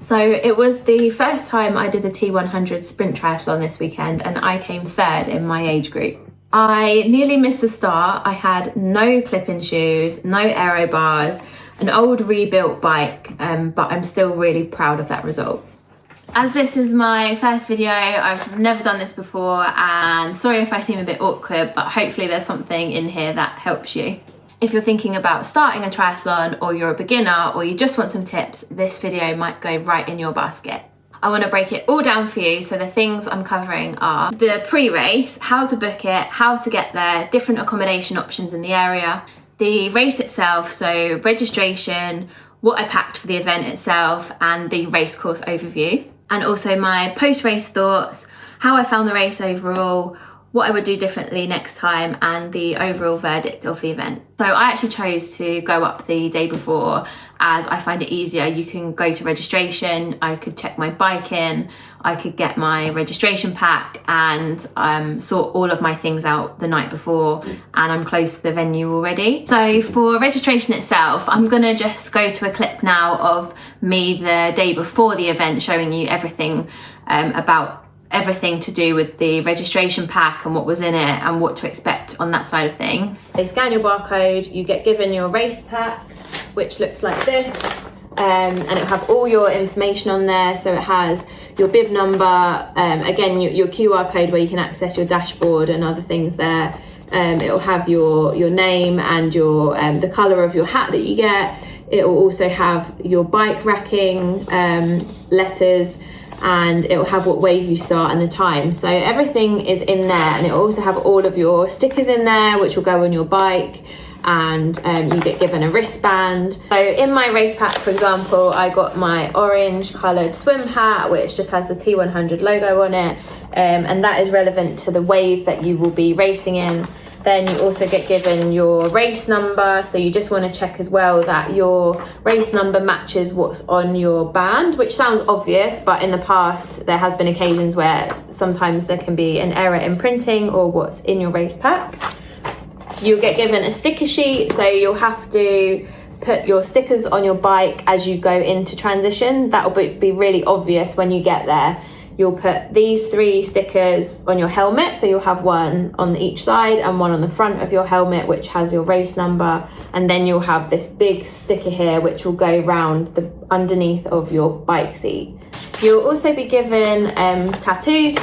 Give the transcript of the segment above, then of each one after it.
So it was the first time I did the T100 Sprint Triathlon this weekend, and I came third in my age group. I nearly missed the start. I had no clip-in shoes, no aero bars, an old rebuilt bike, but I'm still really proud of that result. As this is my first video, I've never done this before, and sorry if I seem a bit awkward, but hopefully there's something in here that helps you. If you're thinking about starting a triathlon, or you're a beginner, or you just want some tips, this video might go right in your basket. I want to break it all down for you, so the things I'm covering are the pre-race, how to book it, how to get there, different accommodation options in the area, the race itself, so registration, what I packed for the event itself, and the race course overview, and also my post-race thoughts, how I found the race overall, what I would do differently next time, and the overall verdict of the event. So I actually chose to go up the day before as I find it easier. You can go to registration, I could check my bike in, I could get my registration pack and sort all of my things out the night before, and I'm close to the venue already. So for registration itself, I'm gonna just go to a clip now of me the day before the event, showing you everything about everything to do with the registration pack and what was in it and what to expect on that side of things. They scan your barcode, you get given your race pack, which looks like this, and it'll have all your information on there. So it has your bib number, again your QR code where you can access your dashboard and other things there. It'll have your name and your the colour of your hat that you get. It will also have your bike racking, letters, and it will have what wave you start and the time. So everything is in there, and it will also have all of your stickers in there which will go on your bike, and you get given a wristband. So in my race pack, for example, I got my orange coloured swim hat which just has the T100 logo on it, and that is relevant to the wave that you will be racing in. Then you also get given your race number, so you just want to check as well that your race number matches what's on your band, which sounds obvious, but in the past there has been occasions where sometimes there can be an error in printing or what's in your race pack. You'll get given a sticker sheet, so you'll have to put your stickers on your bike as you go into transition. That will be really obvious when you get there. You'll put these 3 stickers on your helmet, so you'll have one on each side and one on the front of your helmet which has your race number, and then you'll have this big sticker here which will go round the underneath of your bike seat. You'll also be given tattoos,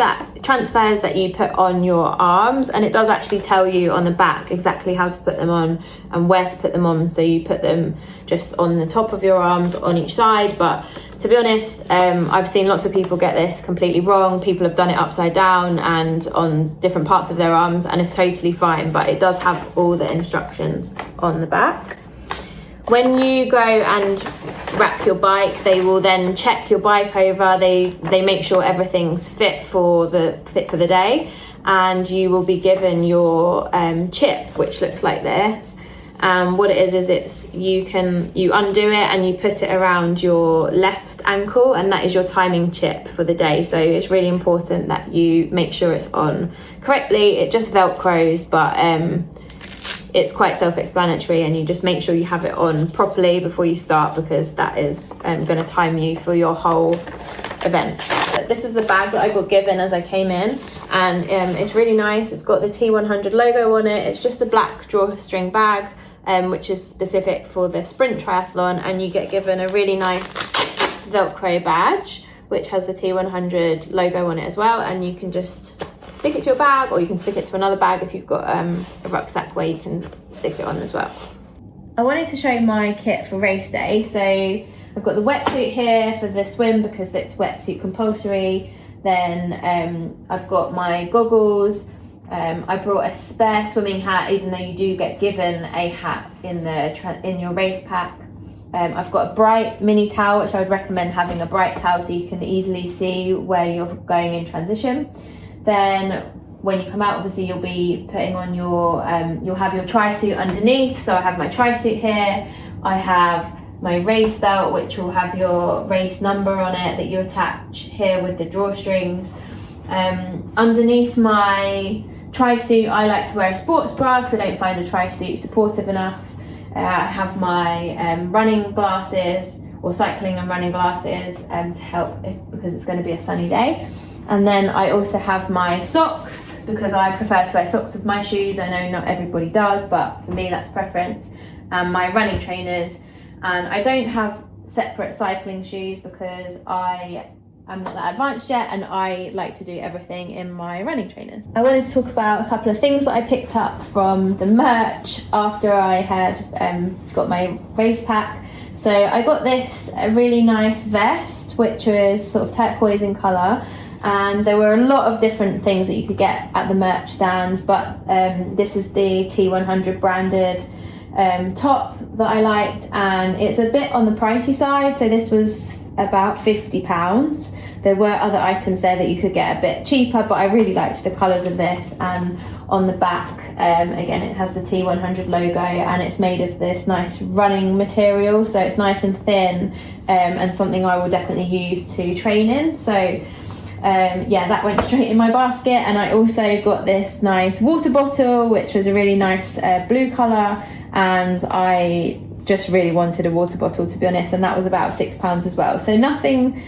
transfers that you put on your arms, and it does actually tell you on the back exactly how to put them on and where to put them on. So you put them just on the top of your arms on each side, but to be honest, I've seen lots of people get this completely wrong. People have done it upside down and on different parts of their arms, and it's totally fine, but it does have all the instructions on the back. When you go and rack your bike, they will then check your bike over. They make sure everything's fit for the day, and you will be given your chip, which looks like this. What it is you undo it and you put it around your left ankle, and that is your timing chip for the day. So it's really important that you make sure it's on correctly. It just velcros, but it's quite self-explanatory, and you just make sure you have it on properly before you start, because that is going to time you for your whole event. This is the bag that I got given as I came in, and it's really nice. It's got the T100 logo on it. It's just a black drawstring bag, which is specific for the Sprint Triathlon, and you get given a really nice Velcro badge which has the T100 logo on it as well, and you can just stick it to your bag, or you can stick it to another bag if you've got a rucksack where you can stick it on as well. I wanted to show my kit for race day. So I've got the wetsuit here for the swim because it's wetsuit compulsory. Then I've got my goggles. I brought a spare swimming hat, even though you do get given a hat in your race pack. I've got a bright mini towel, which I would recommend having a bright towel so you can easily see where you're going in transition. Then when you come out, obviously you'll be putting on you'll have your tri-suit underneath. So I have my tri-suit here. I have my race belt, which will have your race number on it that you attach here with the drawstrings. Underneath my tri-suit, I like to wear a sports bra because I don't find a tri-suit supportive enough. I have my running glasses, or cycling and running glasses to help because it's going to be a sunny day. And then I also have my socks because I prefer to wear socks with my shoes. I know not everybody does, but for me that's preference. And my running trainers, and I don't have separate cycling shoes because I'm not that advanced yet and I like to do everything in my running trainers. I wanted to talk about a couple of things that I picked up from the merch after I had got my race pack. So I got this really nice vest which was sort of turquoise in colour, and there were a lot of different things that you could get at the merch stands, but this is the T100 branded top that I liked, and it's a bit on the pricey side, so this was about £50. There were other items there that you could get a bit cheaper, but I really liked the colours of this. And on the back, again, it has the T100 logo, and it's made of this nice running material, so it's nice and thin, and something I will definitely use to train in. So yeah, that went straight in my basket. And I also got this nice water bottle, which was a really nice blue colour, and I just really wanted a water bottle, to be honest, and that was about £6 as well. So nothing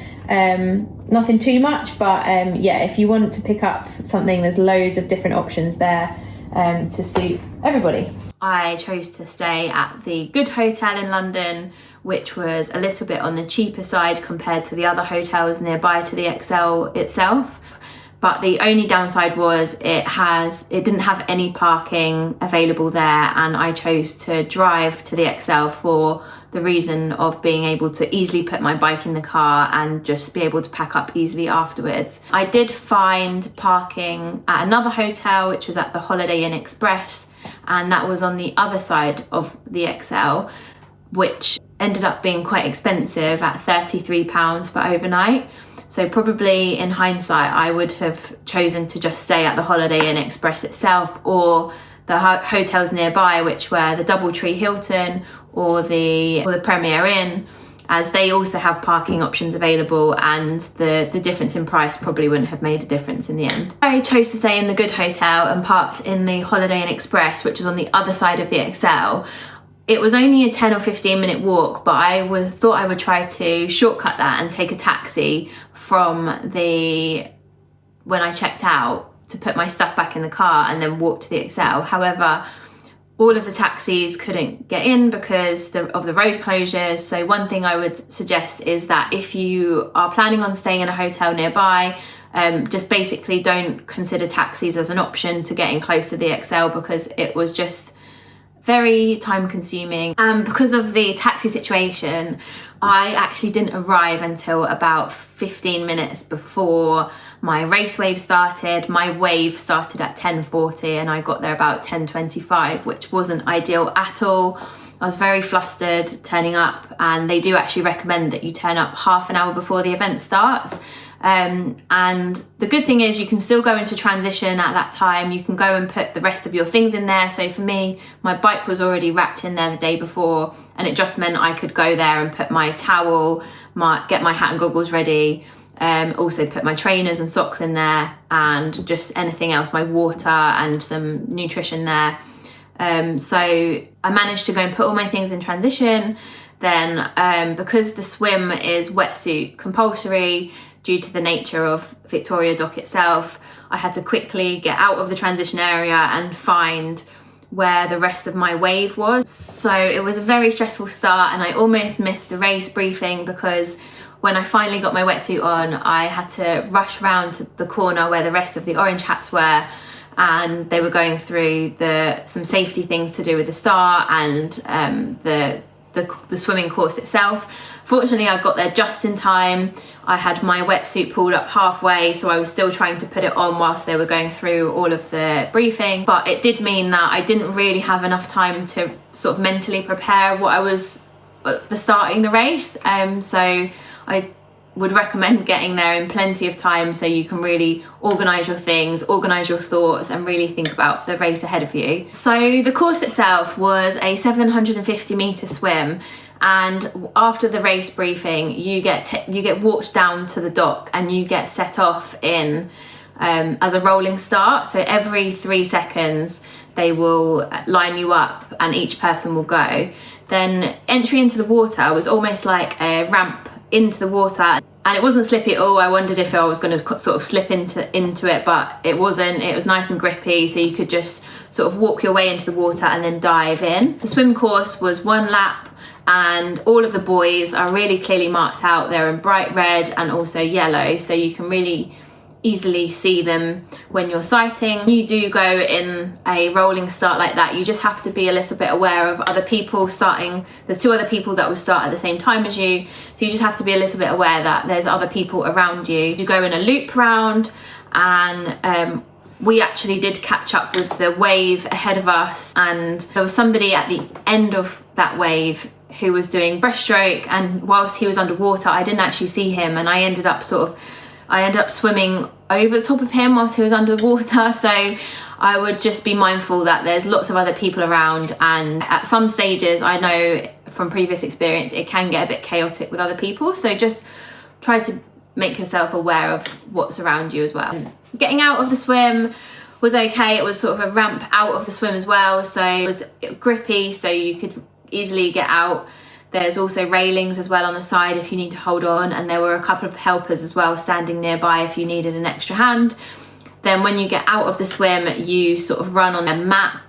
too much, but yeah, if you want to pick up something, there's loads of different options there to suit everybody. I chose to stay at the Good Hotel in London, which was a little bit on the cheaper side compared to the other hotels nearby to the XL itself. But the only downside was it didn't have any parking available there, and I chose to drive to the XL for the reason of being able to easily put my bike in the car and just be able to pack up easily afterwards. I did find parking at another hotel, which was at the Holiday Inn Express, and that was on the other side of the XL, which ended up being quite expensive at £33 for overnight. So probably in hindsight, I would have chosen to just stay at the Holiday Inn Express itself, or the hotels nearby, which were the Doubletree Hilton or the Premier Inn, as they also have parking options available, and the difference in price probably wouldn't have made a difference in the end. I chose to stay in the Good Hotel and parked in the Holiday Inn Express, which is on the other side of the XL. It was only a 10 or 15 minute walk, but I thought I would try to shortcut that and take a taxi from when I checked out to put my stuff back in the car and then walk to the XL. However, all of the taxis couldn't get in because of the road closures. So one thing I would suggest is that if you are planning on staying in a hotel nearby, just basically don't consider taxis as an option to getting close to the XL, because it was just very time consuming. And because of the taxi situation, I actually didn't arrive until about 15 minutes before my race wave started. My wave started at 10:40 and I got there about 10:25, which wasn't ideal at all. I was very flustered turning up, and they do actually recommend that you turn up half an hour before the event starts. And the good thing is you can still go into transition at that time. You can go and put the rest of your things in there. So for me, my bike was already wrapped in there the day before, and it just meant I could go there and put my towel, get my hat and goggles ready, also put my trainers and socks in there, and just anything else, my water and some nutrition there. So I managed to go and put all my things in transition. Then because the swim is wetsuit compulsory, due to the nature of Victoria Dock itself, I had to quickly get out of the transition area and find where the rest of my wave was. So it was a very stressful start, and I almost missed the race briefing because when I finally got my wetsuit on, I had to rush round to the corner where the rest of the orange hats were, and they were going through some safety things to do with the start and the swimming course itself. Fortunately, I got there just in time. I had my wetsuit pulled up halfway, so I was still trying to put it on whilst they were going through all of the briefing. But it did mean that I didn't really have enough time to sort of mentally prepare what I was starting the race. So I would recommend getting there in plenty of time so you can really organise your things, organise your thoughts, and really think about the race ahead of you. So the course itself was a 750 metre swim, and after the race briefing you get walked down to the dock and you get set off in as a rolling start. So every 3 seconds they will line you up and each person will go. Then entry into the water was almost like a ramp into the water, and it wasn't slippy at all. I wondered if I was going to sort of slip into it, but it wasn't. It was nice and grippy, so you could just sort of walk your way into the water and then dive in. The swim course was 1 lap, and all of the buoys are really clearly marked out. They're in bright red and also yellow, so you can really easily see them when you're sighting. You do go in a rolling start like that, you just have to be a little bit aware of other people starting. There's 2 other people that will start at the same time as you, so you just have to be a little bit aware that there's other people around you. You go in a loop round, and we actually did catch up with the wave ahead of us, and there was somebody at the end of that wave who was doing breaststroke, and whilst he was underwater I didn't actually see him, and I ended up swimming over the top of him whilst he was underwater. So I would just be mindful that there's lots of other people around, and at some stages I know from previous experience it can get a bit chaotic with other people, so just try to make yourself aware of what's around you as well. Getting out of the swim was okay. It was sort of a ramp out of the swim as well, so it was grippy, so you could easily get out. There's also railings as well on the side if you need to hold on, and there were a couple of helpers as well standing nearby if you needed an extra hand. Then when you get out of the swim, you sort of run on a mat,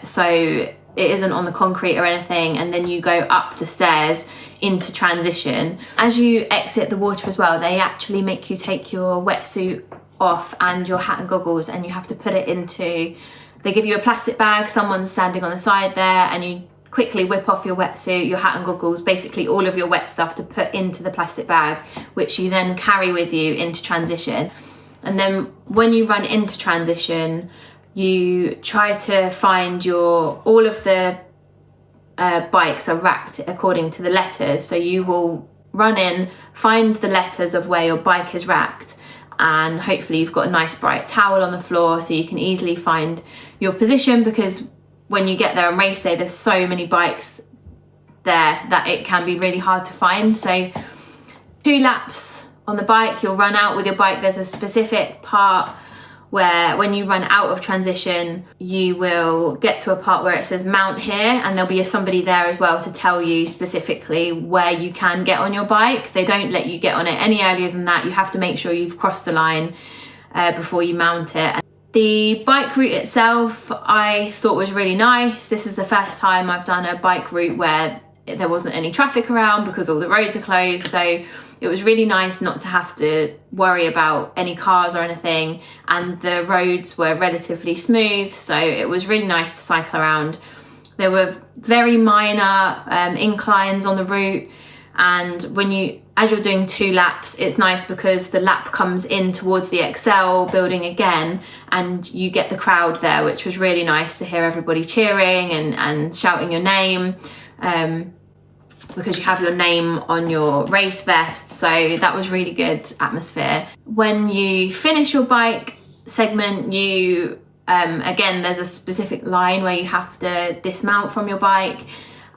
so it isn't on the concrete or anything, and then you go up the stairs into transition. As you exit the water as well, they actually make you take your wetsuit off and your hat and goggles, and you have to put it into, they give you a plastic bag, someone's standing on the side there, and you quickly whip off your wetsuit, your hat and goggles, basically all of your wet stuff to put into the plastic bag, which you then carry with you into transition. And then when you run into transition, you try to find all of the bikes are racked according to the letters, so you will run in, find the letters of where your bike is racked, and hopefully you've got a nice bright towel on the floor so you can easily find your position, because when you get there on race day, there's so many bikes there that it can be really hard to find. So 2 laps on the bike, you'll run out with your bike. There's a specific part where when you run out of transition, you will get to a part where it says mount here, and there'll be somebody there as well to tell you specifically where you can get on your bike. They don't let you get on it any earlier than that. You have to make sure you've crossed the line before you mount it. The bike route itself I thought was really nice. This is the first time I've done a bike route where there wasn't any traffic around because all the roads are closed, so it was really nice not to have to worry about any cars or anything, and the roads were relatively smooth, so it was really nice to cycle around. There were very minor inclines on the route, and as you're doing 2 laps, it's nice because the lap comes in towards the Excel building again, and you get the crowd there, which was really nice to hear everybody cheering and shouting your name, because you have your name on your race vest, so that was really good atmosphere. When you finish your bike segment, you again, there's a specific line where you have to dismount from your bike,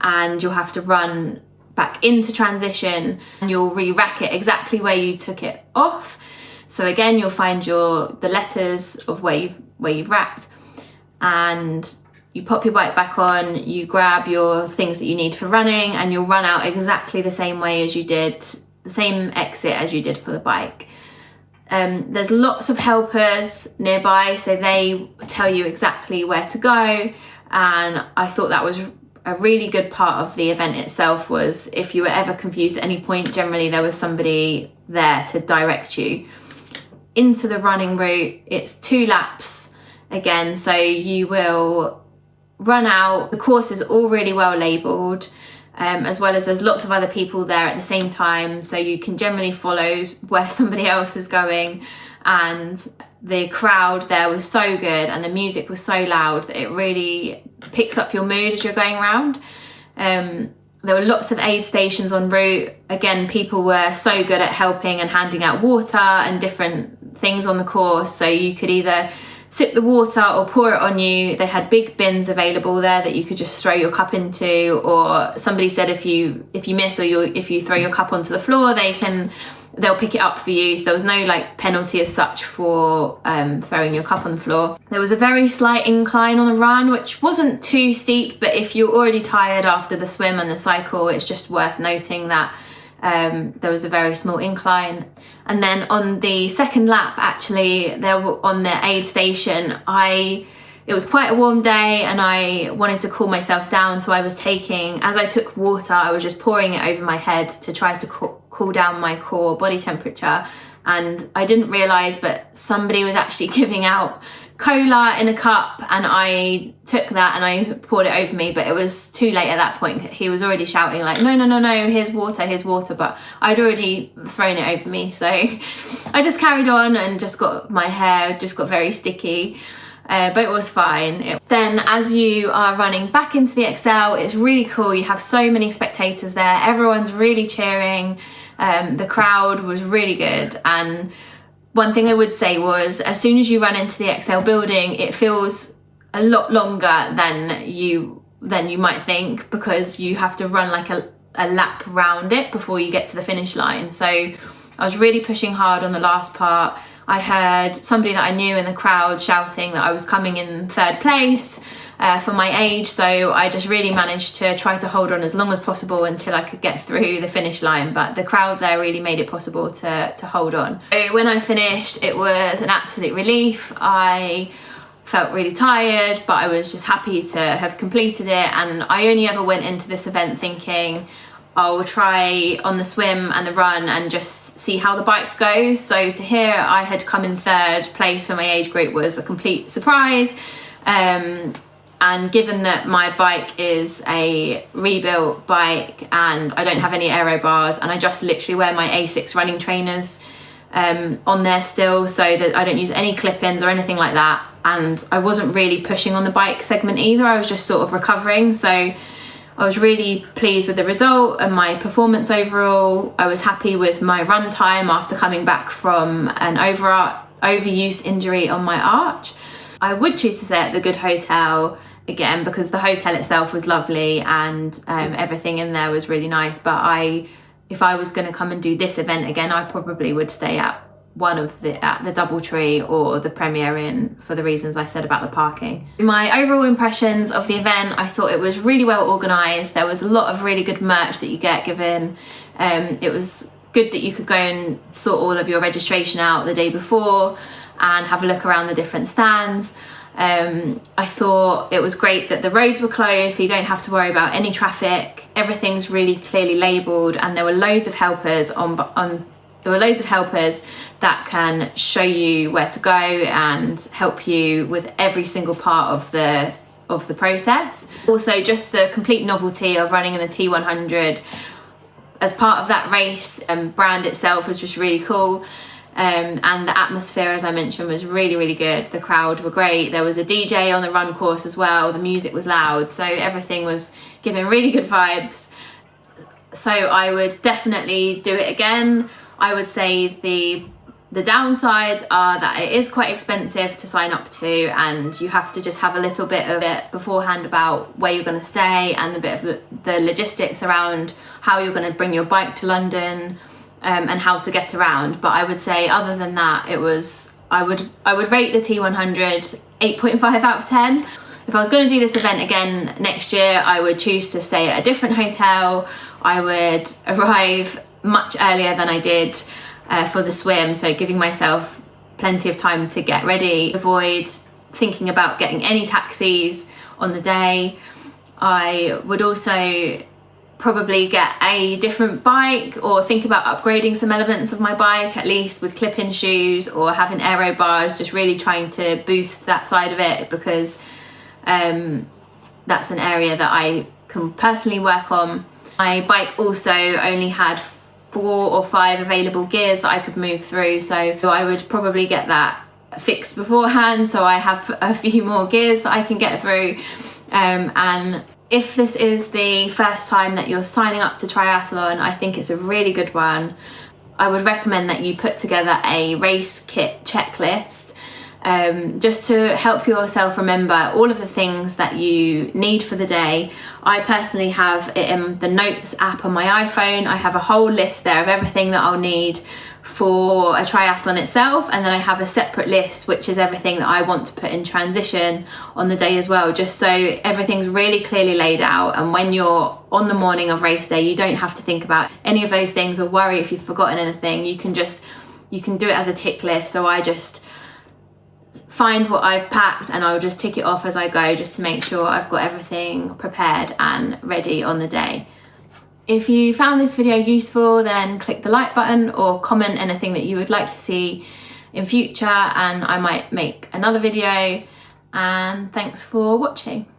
and you'll have to run back into transition, and you'll re-rack it exactly where you took it off. So again, you'll find the letters of where you've racked, and you pop your bike back on, you grab your things that you need for running, and you'll run out exactly the same way as you did, the same exit as you did for the bike. There's lots of helpers nearby, so they tell you exactly where to go, and I thought that was a really good part of the event itself. Was if you were ever confused at any point, generally there was somebody there to direct you into the running route. It's 2 laps again, so you will run out. The course is all really well labelled, as well as there's lots of other people there at the same time, so you can generally follow where somebody else is going. And the crowd there was so good, and the music was so loud that it really picks up your mood as you're going around. There were lots of aid stations en route. Again, people were so good at helping and handing out water and different things on the course, so you could either sip the water or pour it on you. They had big bins available there that you could just throw your cup into, or somebody said if you miss, or if you throw your cup onto the floor, they can they'll pick it up for you. So there was no like penalty as such for throwing your cup on the floor. There was a very slight incline on the run, which wasn't too steep, but if you're already tired after the swim and the cycle, it's just worth noting that there was a very small incline. And then on the second lap, actually, there were on the aid station, it was quite a warm day and I wanted to cool myself down, so I was as I took water, I was just pouring it over my head to try to cool down my core body temperature. And I didn't realise, but somebody was actually giving out cola in a cup, and I took that and I poured it over me, but it was too late at that point. He was already shouting like, no, here's water, but I'd already thrown it over me. So I just carried on and my hair just got very sticky. But it was fine. Then as you are running back into the XL, it's really cool. You have so many spectators there. Everyone's really cheering. The crowd was really good. And one thing I would say was, as soon as you run into the XL building, it feels a lot longer than you might think, because you have to run like a lap around it before you get to the finish line. So I was really pushing hard on the last part. I heard somebody that I knew in the crowd shouting that I was coming in third place for my age, so I just really managed to try to hold on as long as possible until I could get through the finish line. But the crowd there really made it possible to hold on. So when I finished, it was an absolute relief. I felt really tired, but I was just happy to have completed it. And I only ever went into this event thinking, I'll try on the swim and the run and just see how the bike goes. So to hear I had come in third place for my age group was a complete surprise. And given that my bike is a rebuilt bike and I don't have any aero bars, and I just literally wear my Asics running trainers on there still, so that I don't use any clip-ins or anything like that. And I wasn't really pushing on the bike segment either. I was just sort of recovering. So I was really pleased with the result and my performance overall. I was happy with my run time after coming back from an overuse injury on my arch. I would choose to stay at the Good Hotel again, because the hotel itself was lovely and everything in there was really nice. But if I was going to come and do this event again, I probably would stay at at the Doubletree or the Premier Inn, for the reasons I said about the parking. My overall impressions of the event, I thought it was really well organised. There was a lot of really good merch that you get given. It was good that you could go and sort all of your registration out the day before and have a look around the different stands. I thought it was great that the roads were closed, so you don't have to worry about any traffic. Everything's really clearly labelled, and there were loads of helpers that can show you where to go and help you with every single part of the process. Also, just the complete novelty of running in the T100 as part of that race and brand itself was just really cool. And the atmosphere, as I mentioned, was really, really good. The crowd were great. There was a DJ on the run course as well. The music was loud, so everything was giving really good vibes. So I would definitely do it again. I would say the downsides are that it is quite expensive to sign up to, and you have to just have a little bit of it beforehand about where you're going to stay and a bit of the logistics around how you're going to bring your bike to London. And how to get around. But I would say, other than that, I would rate the T100 8.5 out of 10. If I was going to do this event again next year, I would choose to stay at a different hotel. I would arrive much earlier than I did for the swim, so giving myself plenty of time to get ready. Avoid thinking about getting any taxis on the day. I would also probably get a different bike, or think about upgrading some elements of my bike, at least with clip-in shoes or having aero bars, just really trying to boost that side of it, because that's an area that I can personally work on. My bike also only had 4 or 5 available gears that I could move through, so I would probably get that fixed beforehand so I have a few more gears that I can get through. And if this is the first time that you're signing up to triathlon, I think it's a really good one. I would recommend that you put together a race kit checklist just to help yourself remember all of the things that you need for the day. I personally have it in the Notes app on my iPhone. I have a whole list there of everything that I'll need for a triathlon itself, and then I have a separate list which is everything that I want to put in transition on the day as well, just so everything's really clearly laid out, and when you're on the morning of race day you don't have to think about any of those things or worry if you've forgotten anything. You can do it as a tick list. So I just find what I've packed and I'll just tick it off as I go, just to make sure I've got everything prepared and ready on the day. If you found this video useful, then click the like button or comment anything that you would like to see in future, and I might make another video. And thanks for watching.